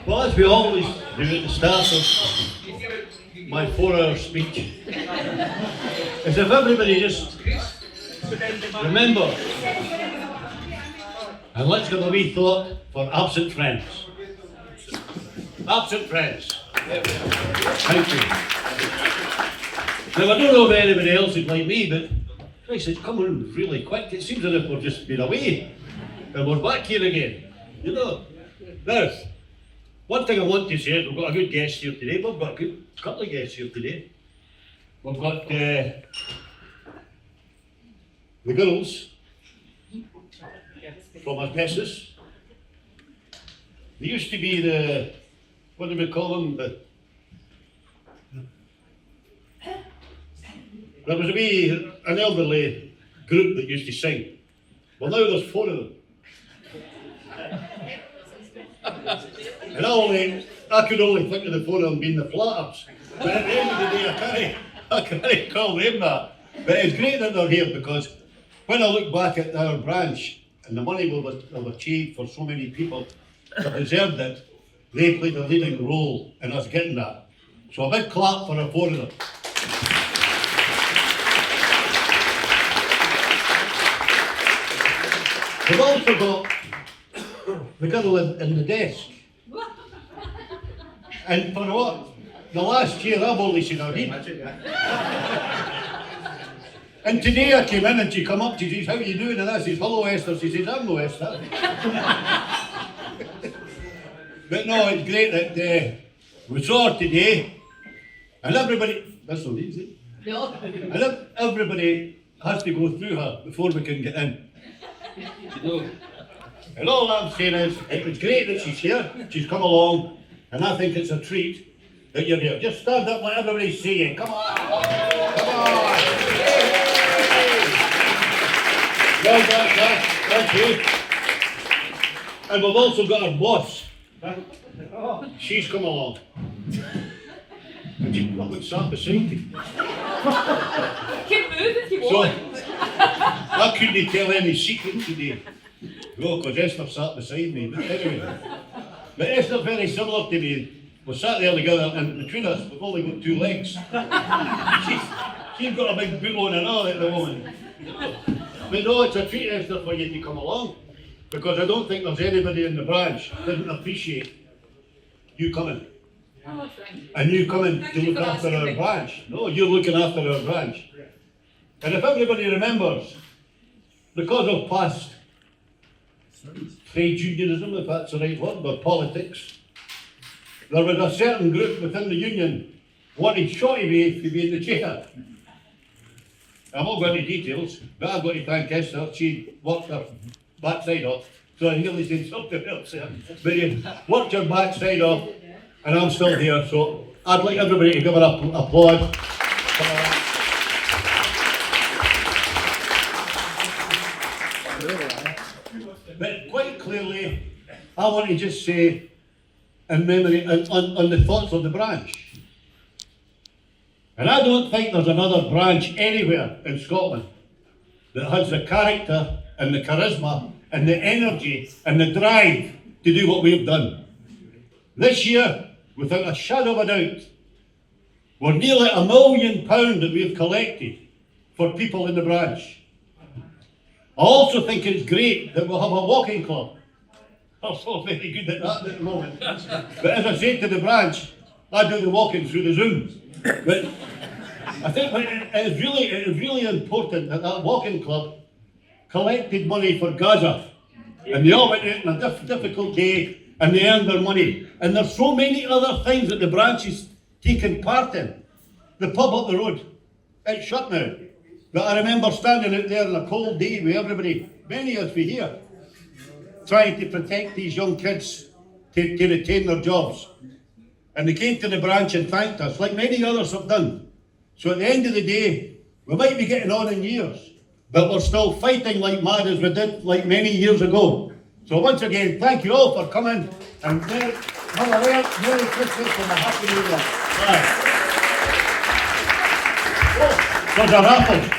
Well, as we always do at the start of my 4-hour speech, is if everybody just remember, and let's give a wee thought for absent friends. Absent friends. Thank you. Now, I don't know if anybody else is like me, but Christ, it's coming really quick. It seems as if we've just been away and we're back here again. You know. Now, one thing I want to say is we've got a good guest here today. We've got a good couple of guests here today. We've got the girls from Asbestos. They used to be the, what do we call them? There was an elderly group that used to sing. Well, now there's 4 of them. And I could only think of the 4 of them being the flatters. But at the end of the day, I can't call them that. But it's great that they're here, because when I look back at our branch and the money we've achieved for so many people that deserved it, they played a leading role in us getting that. So a big clap for the 4 of them. We've also got the girl in the desk. And for what? The last year I've only seen her head. And today I came in and she come up, she says, "How are you doing?" And I says, "Hello Esther." She says, "I'm no Esther." But no, it's great that we saw her today. And everybody, that's so easy. No. And everybody has to go through her before we can get in. You know. And all I'm saying is, it was great that she's here, she's come along, and I think it's a treat that you're here. Just stand up and let everybody see you. Come on! Come on! Well done, sir. Thank you. And we've also got our boss. She's come along. And she's probably sat beside you. You can move if you want. So, I couldn't tell any secrets today. No, because Esther sat beside me. But anyway. But Esther's very similar to me. We sat there together, and between us, we've only got 2 legs. She's got a big boot on and all at the moment. But no, it's a treat, Esther, for you to come along. Because I don't think there's anybody in the branch that didn't appreciate you coming. Oh, thank you. And you coming to look after our branch. No, you're looking after our branch. And if everybody remembers, because of past trade unionism, if that's the right word, or politics, there was a certain group within the union wanted Shotty Way to be in the chair. I won't go into details, but I've got to thank Esther. She worked her backside off. So I nearly said something else there. But you worked her backside off, and I'm still here. So I'd like everybody to give her an applause. But quite clearly, I want to just say, in memory, on the thoughts of the branch. And I don't think there's another branch anywhere in Scotland that has the character and the charisma and the energy and the drive to do what we've done. This year, without a shadow of a doubt, we're nearly £1 million that we've collected for people in the branch. I also think it's great that we'll have a walking club. I'm so very good at that at the moment. But as I said to the branch, I do the walking through the Zoom. But I think it is really important that that walking club collected money for Gaza. And they all went out on a difficult day and they earned their money. And there's so many other things that the branch is taking part in. The pub up the road, it's shut now. But I remember standing out there on a cold day with everybody, many of us were here, trying to protect these young kids to retain their jobs. And they came to the branch and thanked us, like many others have done. So at the end of the day, we might be getting on in years, but we're still fighting like mad as we did like many years ago. So once again, thank you all for coming, and have a Merry Christmas and a Happy New Year. Bye. Oh, there's a raffle.